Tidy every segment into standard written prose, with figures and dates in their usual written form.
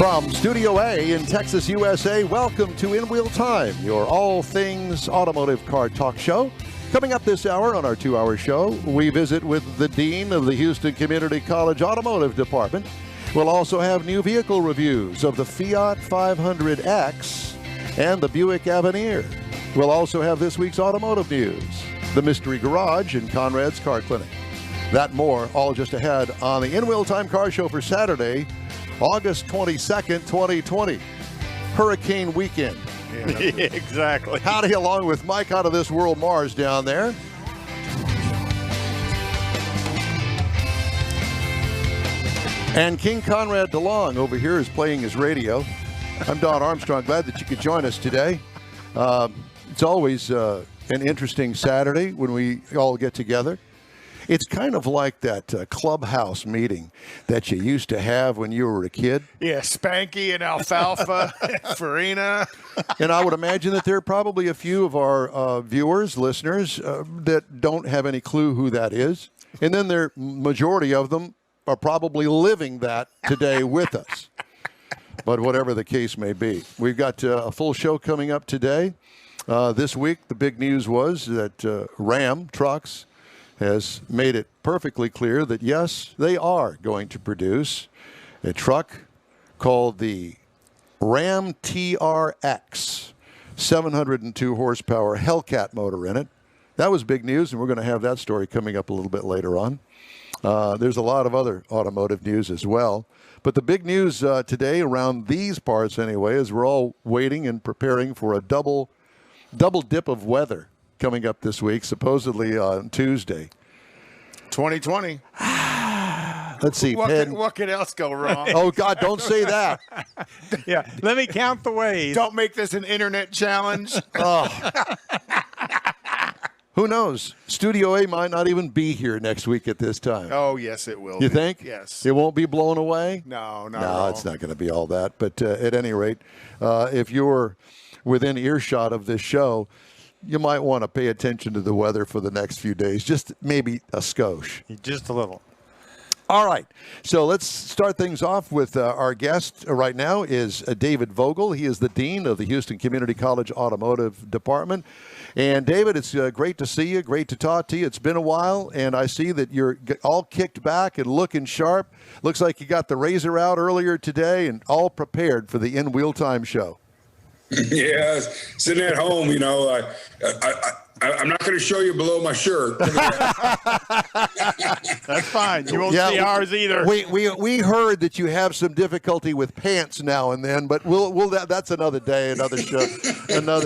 From Studio A in Texas, USA, welcome to In Wheel Time, your all things automotive car talk show. Coming up this hour on our 2-hour show, we visit with the Dean of the Houston Community College Automotive Department. We'll also have new vehicle reviews of the Fiat 500X and the Buick Avenir. We'll also have this week's automotive news, the Mystery Garage and Conrad's Car Clinic. That and more, all just ahead on the In Wheel Time Car Show for Saturday, August 22nd, 2020. Hurricane weekend. Yeah, exactly. Howdy, along with Mike out of this world Mars down there. And King Conrad DeLong over here is playing his radio. I'm Don Armstrong. Glad that you could join us today. It's always an interesting Saturday when we all get together. It's kind of like that clubhouse meeting that you used to have when you were a kid. Yeah, Spanky and Alfalfa, Farina. And I would imagine that there are probably a few of our viewers, listeners, that don't have any clue who that is. And then the majority of them are probably living that today with us. But whatever the case may be, we've got a full show coming up today. This week, the big news was that Ram Trucks has made it perfectly clear that, yes, they are going to produce a truck called the Ram TRX, 702 horsepower Hellcat motor in it. That was big news, and we're going to have that story coming up a little bit later on. There's a lot of other automotive news as well. But the big news today, around these parts anyway, is we're all waiting and preparing for a double dip of weather coming up this week, supposedly on Tuesday. 2020. Let's see. What could else go wrong? Oh, God, don't say that. Yeah, let me count the ways. Don't make this an internet challenge. Oh. Who knows? Studio A might not even be here next week at this time. Oh, yes, it will. You think? Yes. It won't be blown away? No, it's not going to be all that. But at any rate, if you're within earshot of this show, you might want to pay attention to the weather for the next few days, just maybe a skosh. Just a little. All right, so let's start things off with our guest right now is David Vogul. He is the Dean of the Houston Community College Automotive Department. And David, it's great to see you, great to talk to you. It's been a while, and I see that you're all kicked back and looking sharp. Looks like you got the razor out earlier today and all prepared for the In Wheel Time show. Yeah, sitting at home, you know, I'm not going to show you below my shirt. That's fine. You won't see ours either. We heard that you have some difficulty with pants now and then, but that's another day, another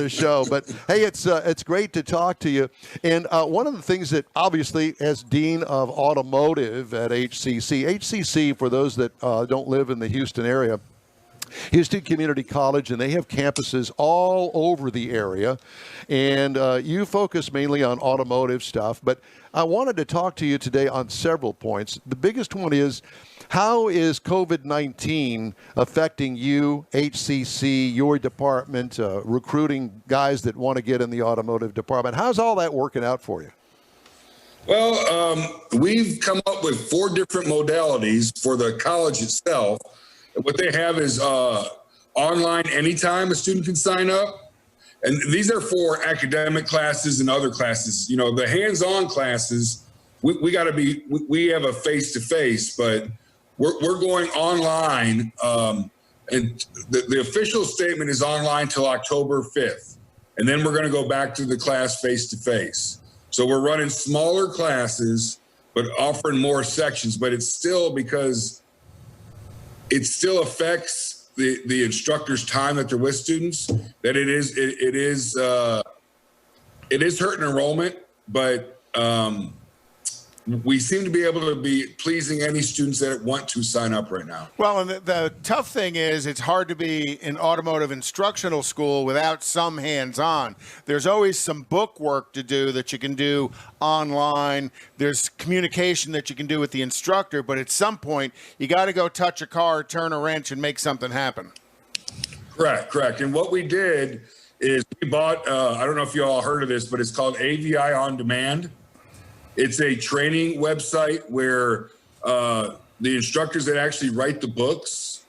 show. But hey, it's great to talk to you. And one of the things that obviously, as Dean of Automotive at HCC, for those that don't live in the Houston area, Houston Community College, and they have campuses all over the area, and you focus mainly on automotive stuff, but I wanted to talk to you today on several points. The biggest one is, how is COVID-19 affecting you, HCC, your department, recruiting guys that want to get in the automotive department? How's all that working out for you? Well, we've come up with 4 different modalities for the college itself. What they have is online anytime a student can sign up. And these are for academic classes and other classes. You know, the hands-on classes, we have a face-to-face, but we're going online. And the official statement is online till October 5th. And then we're going to go back to the class face-to-face. So we're running smaller classes, but offering more sections. But it's still because it still affects the instructor's time that they're with students, that it is hurting enrollment, but we seem to be able to be pleasing any students that want to sign up right now. Well, and the tough thing is it's hard to be an automotive instructional school without some hands-on. There's always some book work to do that you can do online. There's communication that you can do with the instructor, but at some point you got to go touch a car, turn a wrench, and make something happen. Correct. And what we did is we bought, I don't know if you all heard of this, but it's called AVI On Demand. It's a training website where the instructors that actually write the books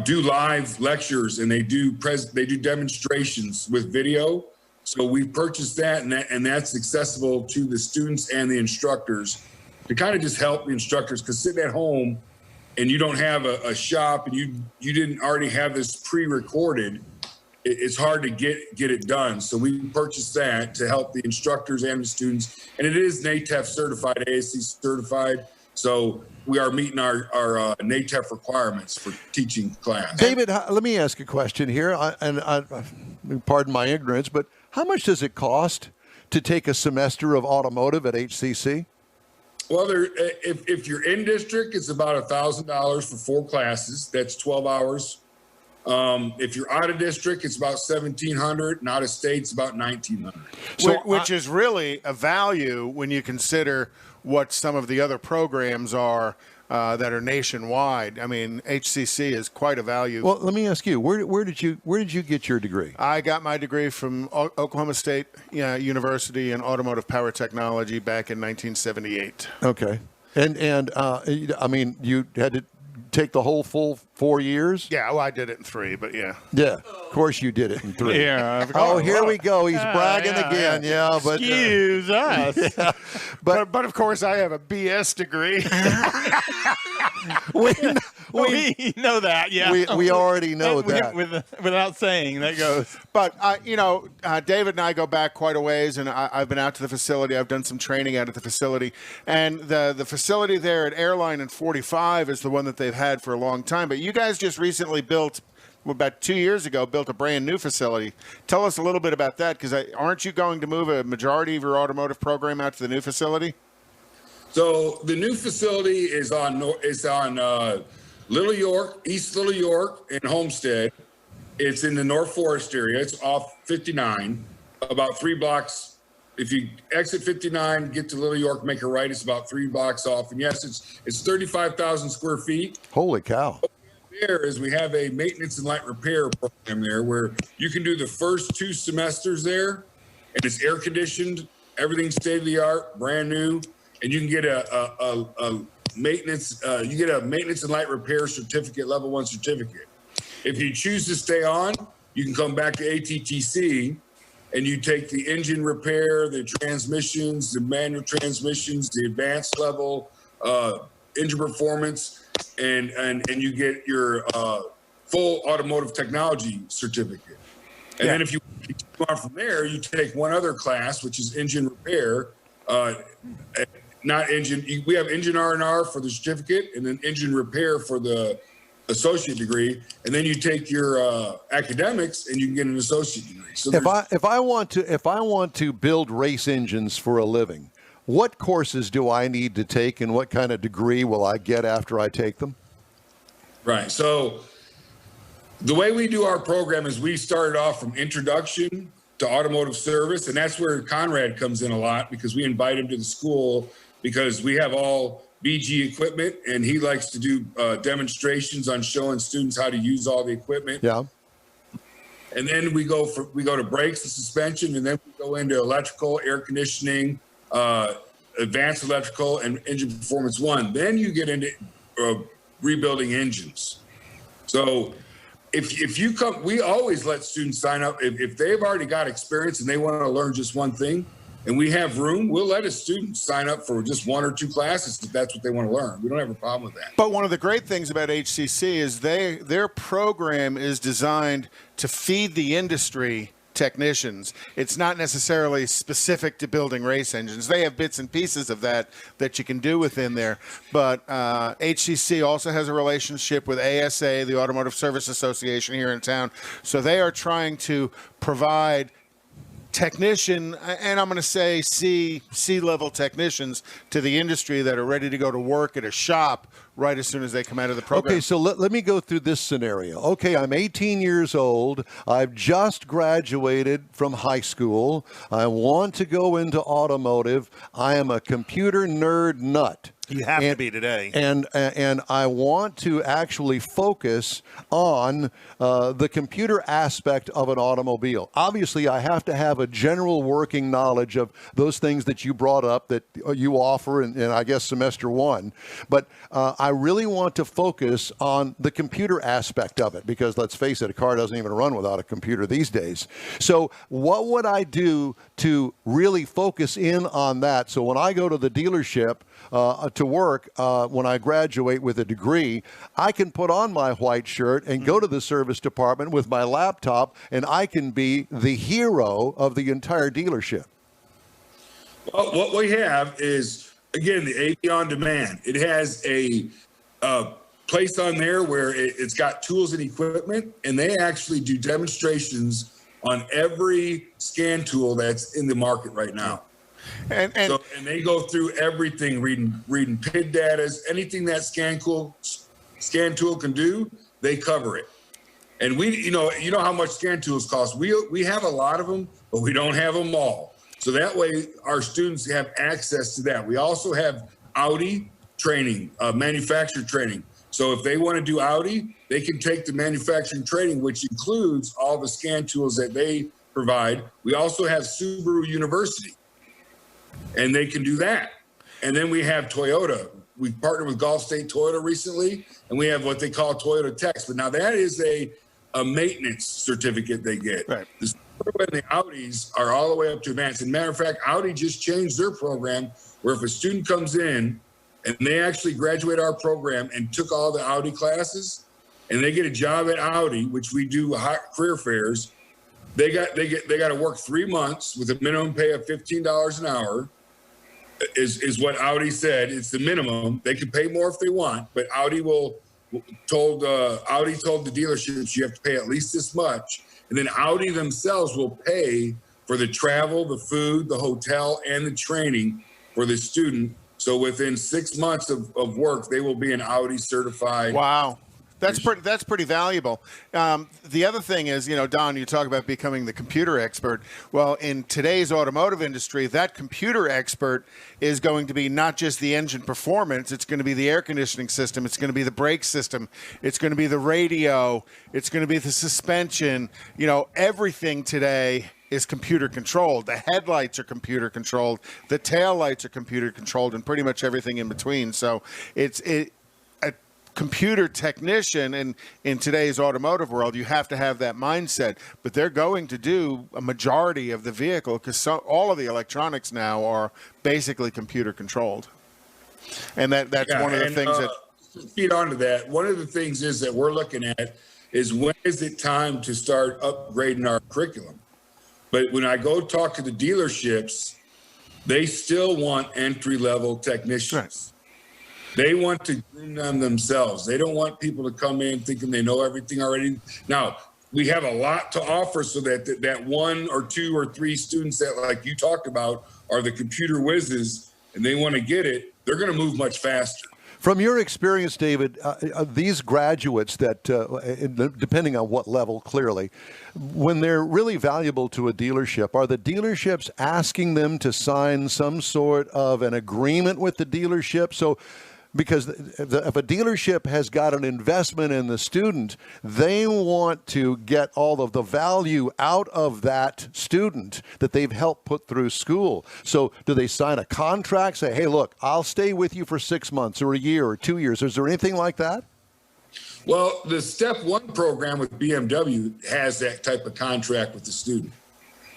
do live lectures, and they do demonstrations with video. So we purchased that, and that's accessible to the students and the instructors to kind of just help the instructors, because sitting at home and you don't have a shop and you didn't already have this pre-recorded, it's hard to get it done. So we purchased that to help the instructors and the students, and it is NATEF certified, ASC certified. So we are meeting our NATEF requirements for teaching class. David, let me ask a question here, pardon my ignorance, but how much does it cost to take a semester of automotive at HCC? Well, if you're in district, it's about $1,000 for 4 classes. That's 12 hours. If you're out of district, it's about $1,700, and out of state, it's about $1,900. So, which is really a value when you consider what some of the other programs are that are nationwide. I mean, HCC is quite a value. Well, let me ask you, where did you get your degree? I got my degree from Oklahoma State University in automotive power technology back in 1978. Okay, and I mean, you had to take the whole full 4 years? Yeah, well, I did it in 3, but yeah. Yeah, of course you did it in 3. Yeah. Oh, here we go. He's bragging again. Yeah, but excuse us. Yeah, but of course I have a BS degree. we know that. Yeah, we already know that. Without saying, that goes. But David and I go back quite a ways, and I've been out to the facility. I've done some training out at the facility, and the facility there at Airline and 45 is the one that they've had for a long time. But you guys just recently built, about 2 years ago, built a brand new facility. Tell us a little bit about that, because aren't you going to move a majority of your automotive program out to the new facility? So the new facility is on Little York, East Little York, and Homestead. It's in the North Forest area. It's off 59, about 3 blocks. If you exit 59, get to Little York, make a right, it's about 3 blocks off. And yes, it's 35,000 square feet. Holy cow. There is we have a maintenance and light repair program there where you can do the first 2 semesters there, and it's air conditioned, everything's state of the art, brand new, and you can get a maintenance and light repair certificate, level 1 certificate. If you choose to stay on, you can come back to ATTC and you take the engine repair, the transmissions, the manual transmissions, the advanced level, engine performance, and you get your full automotive technology certificate. And then if you continue on from there, you take one other class, which is engine repair. Not engine. We have engine R&R for the certificate, and then engine repair for the associate degree. And then you take your academics, and you can get an associate degree. So if I want to build race engines for a living, what courses do I need to take, and what kind of degree will I get after I take them? Right. So the way we do our program is we started off from introduction to automotive service, and that's where Conrad comes in a lot, because we invite him to the school because we have all BG equipment, and he likes to do demonstrations on showing students how to use all the equipment. Yeah. And then we go to brakes and suspension, and then we go into electrical, air conditioning, advanced electrical, and engine performance 1. Then you get into rebuilding engines. So if you come, we always let students sign up. If they've already got experience and they want to learn just one thing, and we have room, we'll let a student sign up for just 1 or 2 classes if that's what they want to learn. We don't have a problem with that. But one of the great things about HCC is their program is designed to feed the industry technicians. It's not necessarily specific to building race engines. They have bits and pieces of that you can do within there. But HCC also has a relationship with ASA, the Automotive Service Association here in town. So they are trying to provide technician, and I'm going to say C-level technicians to the industry that are ready to go to work at a shop right as soon as they come out of the program. Okay, so let me go through this scenario. Okay, I'm 18 years old. I've just graduated from high school. I want to go into automotive. I am a computer nerd nut. You have to be today. And I want to actually focus on the computer aspect of an automobile. Obviously, I have to have a general working knowledge of those things that you brought up that you offer in I guess, semester one. But I really want to focus on the computer aspect of it because, let's face it, a car doesn't even run without a computer these days. So what would I do to really focus in on that? So when I go to the dealership to work, when I graduate with a degree, I can put on my white shirt and go to the service department with my laptop, and I can be the hero of the entire dealership. Well, what we have is, again, the AP on demand. It has a place on there where it's got tools and equipment, and they actually do demonstrations on every scan tool that's in the market right now. And they go through everything, reading PID data, anything that scan tool can do, they cover it. And you know how much scan tools cost. We have a lot of them, but we don't have them all. So that way our students have access to that. We also have Audi training, manufacturer training. So if they want to do Audi, they can take the manufacturing training, which includes all the scan tools that they provide. We also have Subaru University, and they can do that. And then we have Toyota. We partnered with Gulf State Toyota recently, and we have what they call Toyota Techs. But now that is a maintenance certificate they get. Right. The Subaru and the Audis are all the way up to advanced. And matter of fact, Audi just changed their program where if a student comes in and they actually graduate our program and took all the Audi classes, and they get a job at Audi, which we do hot career fairs, they got to work 3 months with a minimum pay of $15 an hour. Is what Audi said. It's the minimum. They can pay more if they want, but Audi told the dealerships you have to pay at least this much, and then Audi themselves will pay for the travel, the food, the hotel, and the training for the student. So within 6 months of work, they will be an Audi certified. Wow. That's pretty valuable. The other thing is, Don, you talk about becoming the computer expert. Well, in today's automotive industry, that computer expert is going to be not just the engine performance. It's going to be the air conditioning system. It's going to be the brake system. It's going to be the radio. It's going to be the suspension. Everything today is computer controlled. The headlights are computer controlled. The tail lights are computer controlled, and pretty much everything in between. So computer technician, and in today's automotive world, you have to have that mindset. But they're going to do a majority of the vehicle because all of the electronics now are basically computer controlled. And that's one of the things that feed onto that. One of the things is that we're looking at is when is it time to start upgrading our curriculum? But when I go talk to the dealerships, they still want entry-level technicians. Right. They want to groom them themselves. They don't want people to come in thinking they know everything already. Now, we have a lot to offer so that 1 or 2 or 3 students that, like you talked about, are the computer whizzes and they want to get it, they're going to move much faster. From your experience, David, these graduates that, depending on what level, clearly, when they're really valuable to a dealership, are the dealerships asking them to sign some sort of an agreement with the dealership? So, because if a dealership has got an investment in the student, they want to get all of the value out of that student that they've helped put through school. So do they sign a contract, say, hey, look, I'll stay with you for 6 months or a year or 2 years? Is there anything like that? Well, the Step 1 program with BMW has that type of contract with the student.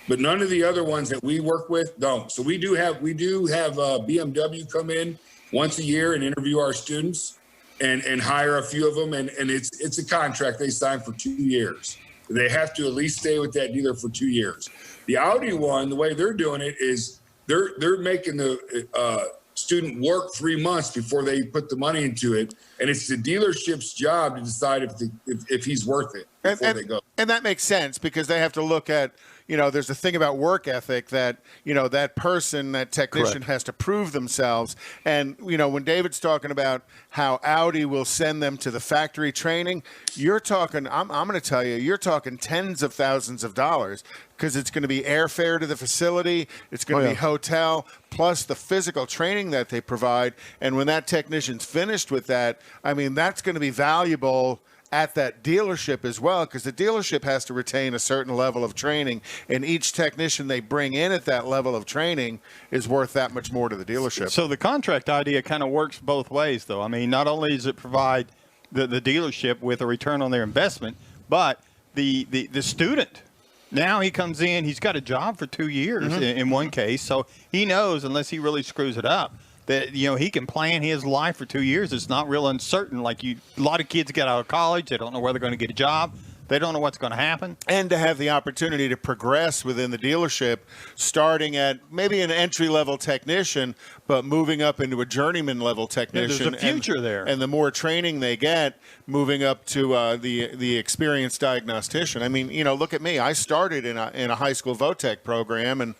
But none of the other ones that we work with don't. So we do have BMW come in once a year and interview our students and hire a few of them. And it's a contract they sign for 2 years. They have to at least stay with that dealer for 2 years. The Audi one, the way they're doing it is they're making the student work 3 months before they put the money into it. And it's the dealership's job to decide if he's worth it before they go. And that makes sense because they have to look at, there's a thing about work ethic that, that person, that technician Correct. has to prove themselves. And, when David's talking about how Audi will send them to the factory training, you're talking, I'm going to tell you, you're talking tens of thousands of dollars, because it's going to be airfare to the facility, it's going to be hotel, plus the physical training that they provide. And when that technician's finished with that, I mean, that's going to be valuable at that dealership as well, because the dealership has to retain a certain level of training, and each technician they bring in at that level of training is worth that much more to the dealership. So the contract idea kind of works both ways, though. I mean, not only does it provide the dealership with a return on their investment, but the student, now he comes in, he's got a job for 2 years in one case, so he knows, unless he really screws it up, that he can plan his life for 2 years. It's not real uncertain. Like a lot of kids get out of college, they don't know where they're going to get a job. They don't know what's going to happen. And to have the opportunity to progress within the dealership, starting at maybe an entry-level technician, but moving up into a journeyman-level technician. There's a future there. And the more training they get, moving up to the experienced diagnostician. I mean, look at me. I started in a high school VOTEC program, and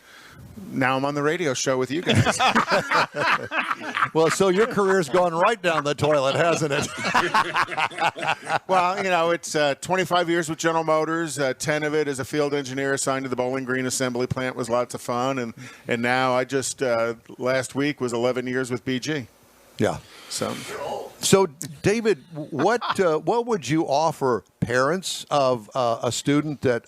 now I'm on the radio show with you guys. Well, so your career's gone right down the toilet, hasn't it? Well, it's 25 years with General Motors. 10 of it as a field engineer assigned to the Bowling Green Assembly Plant. Was lots of fun. And now I just, last week, was 11 years with BG. Yeah. So David, what would you offer parents of a student that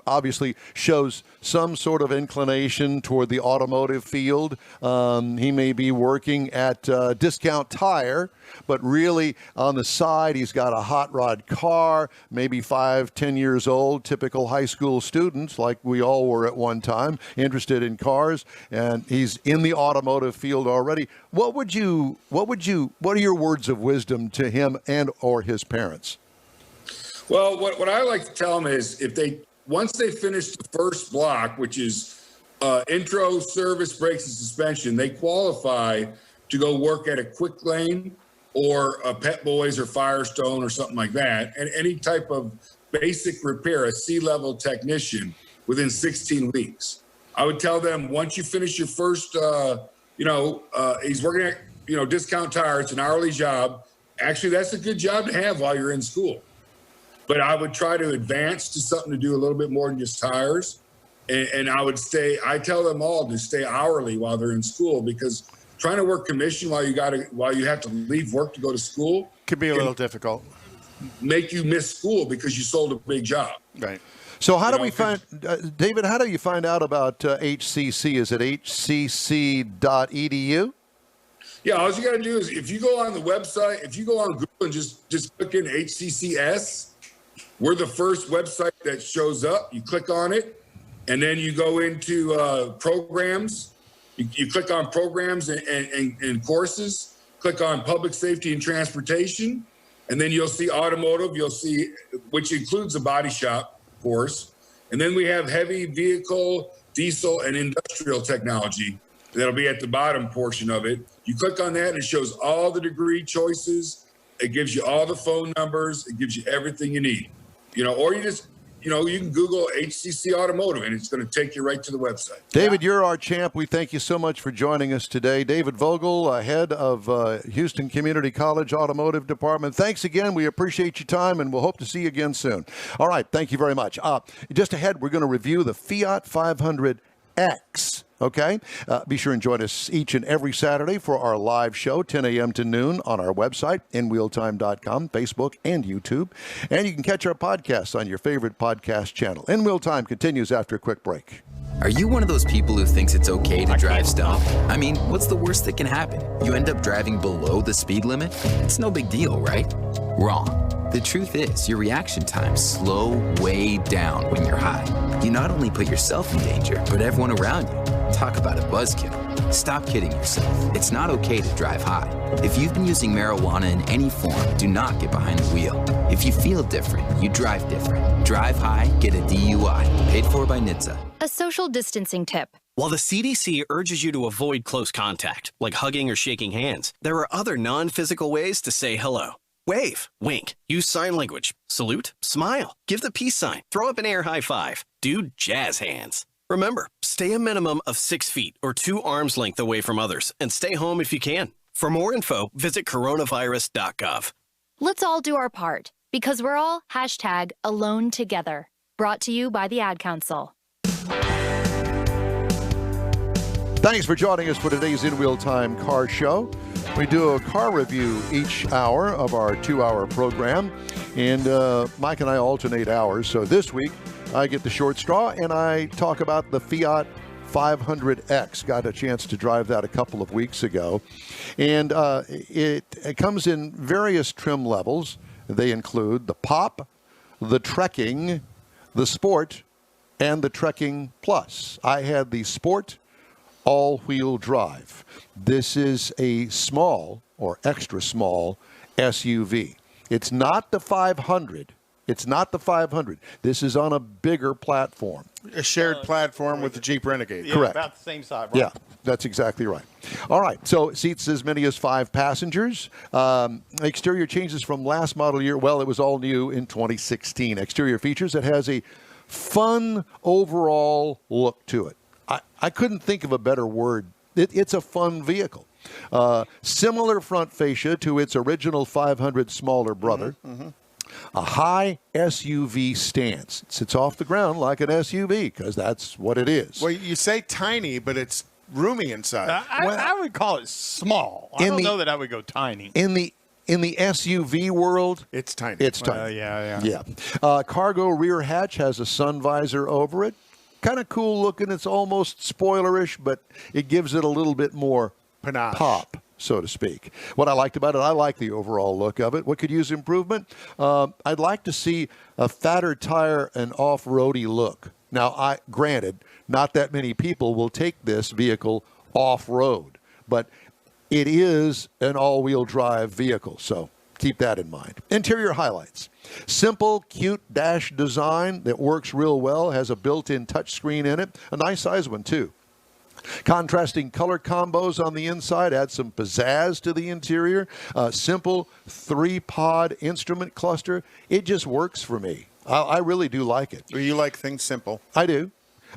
obviously shows some sort of inclination toward the automotive field? He may be working at Discount Tire, but really on the side he's got a hot rod car, maybe 5-10 years old, typical high school students like we all were at one time, interested in cars, and he's in the automotive field already. What are your words of wisdom to him and or his parents? Well, what I like to tell them is once they finish the first block, which is intro, service, brakes, and suspension, they qualify to go work at a Quick Lane or a Pet Boys or Firestone or something like that, and any type of basic repair, a C-level technician within 16 weeks. I would tell them once you finish your first, he's working at, Discount Tire, it's an hourly job. Actually, that's a good job to have while you're in school. But I would try to advance to something to do a little bit more than just tires. And I tell them all to stay hourly while they're in school, because trying to work commission while you have to leave work to go to school could be a little difficult. Make you miss school because you sold a big job. Right. So how do we find, David, how do you find out about HCC? Is it hcc.edu? Yeah, all you got to do is if you go on the website, if you go on Google and just click in HCCS, we're the first website that shows up. You click on it, and then you go into programs. You click on programs and courses, click on public safety and transportation, and then you'll see automotive. You'll see, which includes a body shop course. And then we have heavy vehicle, diesel, and industrial technology. That'll be at the bottom portion of it. You click on that, and it shows all the degree choices. It gives you all the phone numbers. It gives you everything you need. Or you just, you can Google HCC Automotive, and it's going to take you right to the website. David, you're our champ. We thank you so much for joining us today. David Vogul, head of Houston Community College Automotive Department. Thanks again. We appreciate your time, and we'll hope to see you again soon. All right. Thank you very much. Just ahead, we're going to review the Fiat 500X. Okay? Be sure and join us each and every Saturday for our live show, 10 a.m. to noon, on our website, InWheelTime.com, Facebook, and YouTube. And you can catch our podcasts on your favorite podcast channel. In Wheel Time continues after a quick break. Are you one of those people who thinks it's okay to drive stoned? I mean, what's the worst that can happen? You end up driving below the speed limit? It's no big deal, right? Wrong. The truth is, your reaction times slow way down when you're high. You not only put yourself in danger, but everyone around you. Talk about a buzzkill. Stop kidding yourself. It's not okay to drive high. If you've been using marijuana in any form, do not get behind the wheel. If you feel different, you drive different. Drive high, get a DUI. Paid for by NHTSA. A social distancing tip. While the CDC urges you to avoid close contact, like hugging or shaking hands, there are other non-physical ways to say hello. Wave, wink, use sign language, salute, smile, give the peace sign, throw up an air high five, do jazz hands. Remember, stay a minimum of 6 feet or 2 arms length away from others and stay home if you can. For more info, visit coronavirus.gov. Let's all do our part because we're all #alone together. Brought to you by the Ad Council. Thanks for joining us for today's In Wheel Time Car Show. We do a car review each hour of our 2-hour program, and Mike and I alternate hours. So this week, I get the short straw, and I talk about the Fiat 500X. Got a chance to drive that a couple of weeks ago. And it comes in various trim levels. They include the Pop, the Trekking, the Sport, and the Trekking Plus. I had the Sport all-wheel drive. This is a small or extra small SUV. It's not the 500. It's not the 500. This is on a bigger platform. A shared platform with the Jeep Renegade. Yeah, Correct. about the same size, right? Yeah, that's exactly right. All right, so it seats as many as 5 passengers. Exterior changes from last model year. Well, it was all new in 2016. Exterior features, it has a fun overall look to it. I couldn't think of a better word. It's a fun vehicle. Similar front fascia to its original 500 smaller brother. A high SUV stance. It sits off the ground like an SUV because that's what it is. Well, you say tiny, but it's roomy inside. I would call it small. I don't know that I would go tiny. In the SUV world, It's tiny. It's tiny. Yeah. Cargo rear hatch has a sun visor over it. Kind of cool looking. It's almost spoilerish, but it gives it a little bit more Panache. pop, so to speak. What I liked about it, I like the overall look of it. What could use improvement? I'd like to see a fatter tire and off-roady look. Now, granted, not that many people will take this vehicle off-road, but it is an all-wheel drive vehicle, so keep that in mind. Interior highlights. Simple, cute dash design that works real well, has a built-in touchscreen in it, a nice size one too. Contrasting color combos on the inside add some pizzazz to the interior. Simple 3-pod instrument cluster. It just works for me. I really do like it. You like things simple. I do.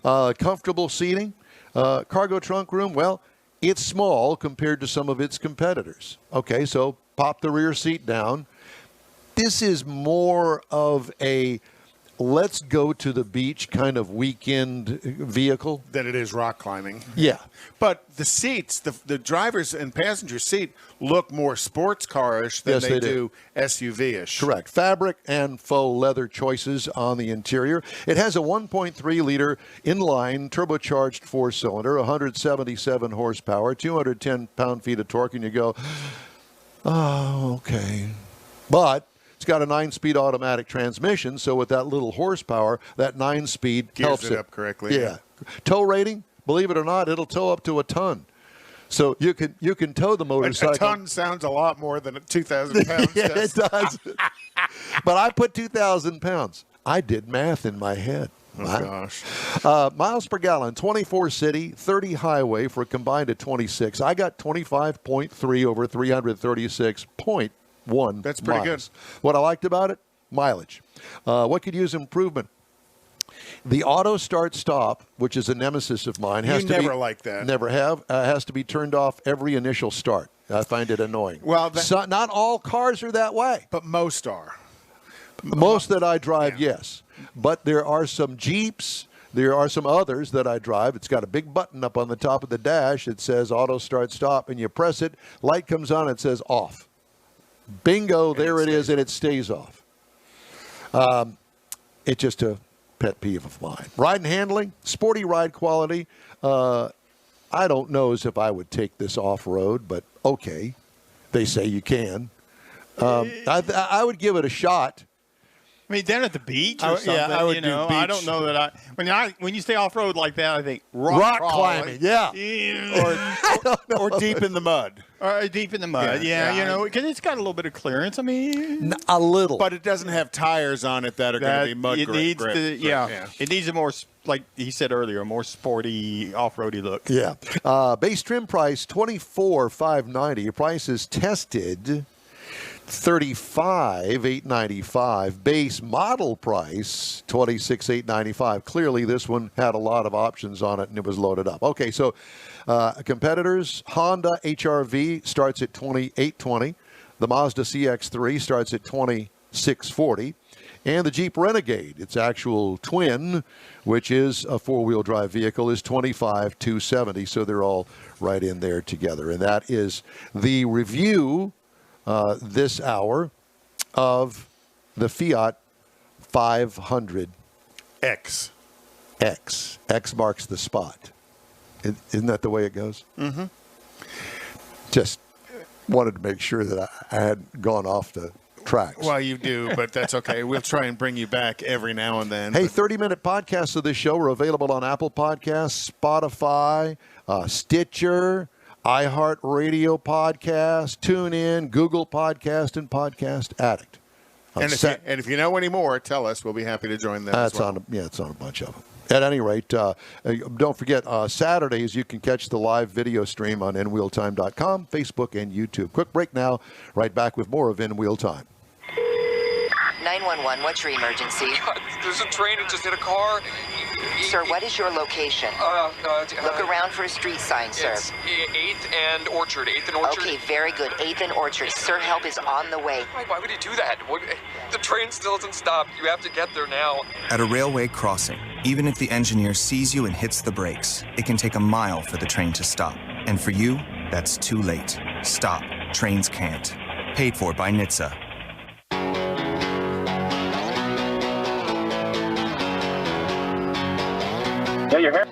Comfortable seating. Cargo trunk room, well, it's small compared to some of its competitors. Okay, so pop the rear seat down. This is more of a let's go to the beach kind of weekend vehicle Than it is rock climbing. Yeah. But the seats, the driver's and passenger seat look more sports car-ish than Yes, they they do SUV-ish. Correct. Fabric and faux leather choices on the interior. It has a 1.3-liter inline turbocharged 4-cylinder, 177 horsepower, 210 pound-feet of torque, and you go, oh, okay. But it's got a 9-speed automatic transmission, so with that little horsepower, that 9-speed helps it up correctly. Yeah. Tow rating, believe it or not, it'll tow up to a ton. So you can tow the motorcycle. A ton sounds a lot more than 2,000 pounds. Yeah, it does. But I put 2,000 pounds. I did math in my head. Oh, gosh. Miles per gallon, 24 city, 30 highway for a combined of 26. I got 25.3 over 336.1. That's pretty miles. What I liked about it, mileage. What could use improvement? The auto start stop, which is a nemesis of mine, has You to never be, like that. Never have. Has to be turned off every initial start. I find it annoying. Well, so, not all cars are that way. But most are. Most that I drive, yes. But there are some Jeeps. There are some others that I drive. It's got a big button up on the top of the dash. It says auto start stop, and you press it. Light comes on. It says off. Bingo, there it is, and it stays off. It's just a pet peeve of mine. Ride and handling, sporty ride quality. I don't know as if I would take this off-road, but okay. They say you can. I would give it a shot. I mean, down at the beach or something, I would you know, do I beach. don't know that when you stay off-road like that, I think Rock crawling. climbing, yeah. Or deep in the mud. Or deep in the mud, Yeah, you know, because it's got a little bit of clearance. I mean, A little. But it doesn't have tires on it that are going to be mud it grip. needs grip. it needs a more, like he said earlier, a more sporty off-roady look. Yeah. Base trim price, $24,590. Your price is tested $35,895. Base model price, $26,895. Clearly, this one had a lot of options on it, and it was loaded up. Okay, so competitors, Honda HR-V starts at $2,820. The Mazda CX-3 starts at $2,640. And the Jeep Renegade, its actual twin, which is a four-wheel drive vehicle, is $25,270. So they're all right in there together. And that is the review this hour of the Fiat 500 X. X. X marks the spot. Isn't that the way it goes? Mm-hmm. Just wanted to make sure that I had gone off the tracks. Well, you do, but that's okay. We'll try and bring you back every now and then. Hey, 30-minute podcasts of this show are available on Apple Podcasts, Spotify, Stitcher, iHeartRadio Podcast, TuneIn, Google Podcast, and Podcast Addict. And if you know any more, tell us. We'll be happy to join them. It's on a bunch of them. At any rate, don't forget, Saturdays you can catch the live video stream on InWheelTime.com, Facebook, and YouTube. Quick break now. Right back with more of In Wheel Time. 911, what's your emergency? There's a train that just hit a car. Sir, what is your location? Look around for a street sign, sir. It's 8th and Orchard. 8th and Orchard. Okay, very good. 8th and Orchard. Sir, help is on the way. Why would he do that? The train still doesn't stop. You have to get there now. At a railway crossing, even if the engineer sees you and hits the brakes, it can take a mile for the train to stop. And for you, that's too late. Stop. Trains can't. Paid for by NHTSA. Yeah, you're here.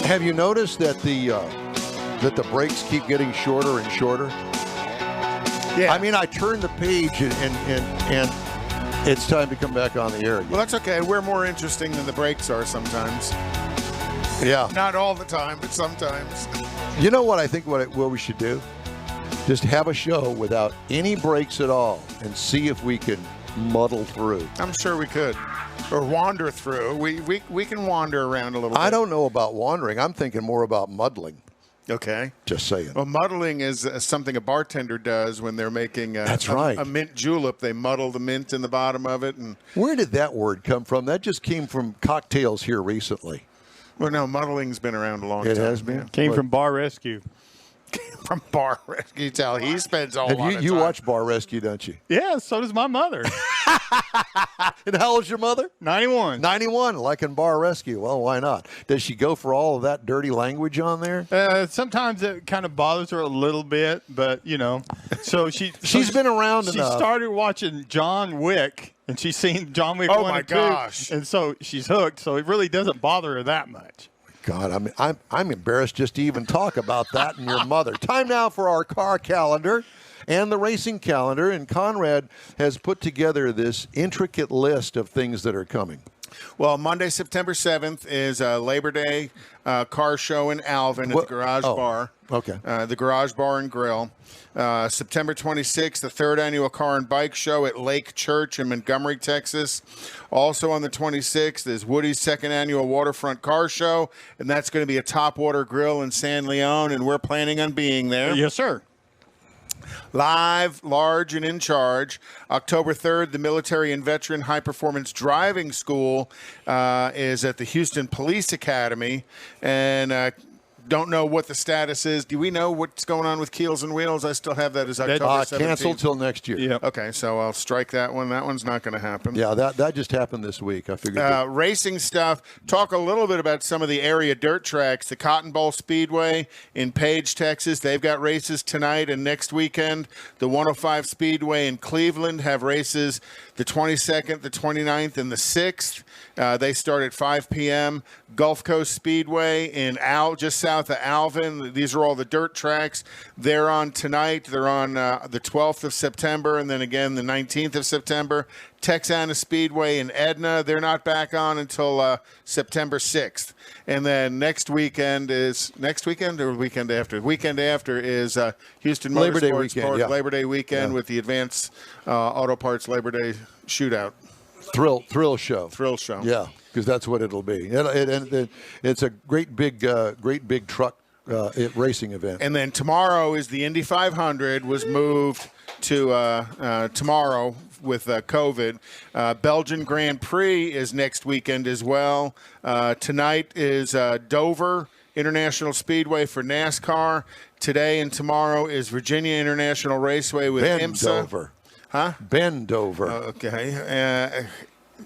Have you noticed that the breaks keep getting shorter and shorter? Yeah. I mean, I turned the page and it's time to come back on the air again. Well, that's okay. We're more interesting than the breaks are sometimes. Yeah. Not all the time, but sometimes. You know what I think what we should do? Just have a show without any breaks at all and see if we can muddle through. I'm sure we could. Or wander through. We can wander around a little bit. I don't know about wandering. I'm thinking more about muddling. Okay. Just saying. Well, muddling is something a bartender does when they're making That's right. a mint julep. They muddle the mint in the bottom of it. And where did that word come from? That just came from cocktails here recently. Well, no, muddling's been around a long time. It has been? Came from Bar Rescue. From Bar Rescue. You tell he spends a whole lot of time. You watch Bar Rescue, don't you? Yeah, so does my mother. And how old's your mother? 91. 91, like in Bar Rescue. Well, why not? Does she go for all of that dirty language on there? Sometimes it kind of bothers her a little bit, but, you know. So she's been around enough. She started watching John Wick, and she's seen John Wick 1 and 2. Gosh. And so she's hooked, so it really doesn't bother her that much. God, I'm embarrassed just to even talk about that and your mother. Time now for our car calendar and the racing calendar, and Conrad has put together this intricate list of things that are coming. Well, Monday, September 7th is Labor Day car show in Alvin at the Garage Bar. Okay. The Garage Bar and Grill. September 26th, the third annual Car and Bike Show at Lake Church in Montgomery, Texas. Also on the 26th is Woody's second annual Waterfront Car Show, and that's going to be a Topwater Grill in San Leon, and we're planning on being there. Yes, sir. Live, large, and in charge. October 3rd, the Military and Veteran High Performance Driving School is at the Houston Police Academy, and don't know what the status is. Do we know what's going on with Keels and Wheels? I still have that as October 17th. Canceled till next year. Yep. Okay, so I'll strike that one. That one's not going to happen. Yeah, that just happened this week. I figured. Racing stuff. Talk a little bit about some of the area dirt tracks. The Cotton Bowl Speedway in Page, Texas. They've got races tonight and next weekend. The 105 Speedway in Cleveland have races the 22nd, the 29th, and the 6th. They start at 5 p.m. Gulf Coast Speedway in just south of Alvin. These are all the dirt tracks. They're on tonight. They're on the 12th of September and then again the 19th of September. Texana Speedway in Edna. They're not back on until September 6th. And then next weekend or weekend after? Weekend after is Houston Labor Day Motorsports weekend, Park, yeah. Labor Day weekend with the Advanced Auto Parts Labor Day Shootout. Thrill show. Thrill show. Yeah, because that's what it'll be. It's a great big truck racing event. And then tomorrow is the Indy 500, was moved to tomorrow with COVID. Belgian Grand Prix is next weekend as well. Tonight is Dover International Speedway for NASCAR. Today and tomorrow is Virginia International Raceway with IMSA. Dover. Huh? Dover. Okay.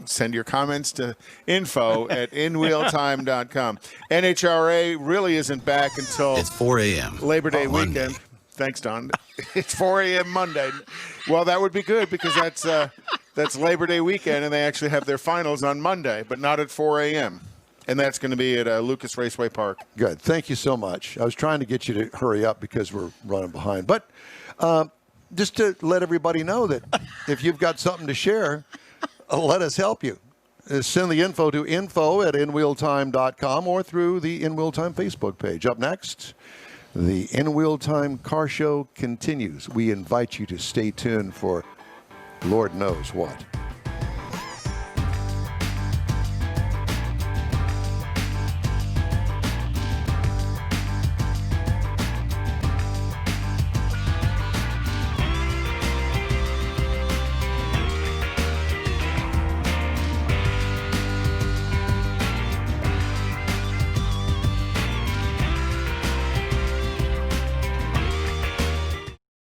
Send your comments to info@inwheeltime.com. NHRA really isn't back until it's 4 a.m. Labor Day weekend. Monday. Thanks, Don. It's 4 a.m. Monday. Well, that would be good because that's Labor Day weekend, and they actually have their finals on Monday, but not at 4 a.m. And that's going to be at Lucas Raceway Park. Good. Thank you so much. I was trying to get you to hurry up because we're running behind. But just to let everybody know that if you've got something to share, let us help you. Send the info to info@inwheeltime.com or through the In Wheel Time Facebook page. Up next, the In Wheel Time Car Show continues. We invite you to stay tuned for Lord knows what.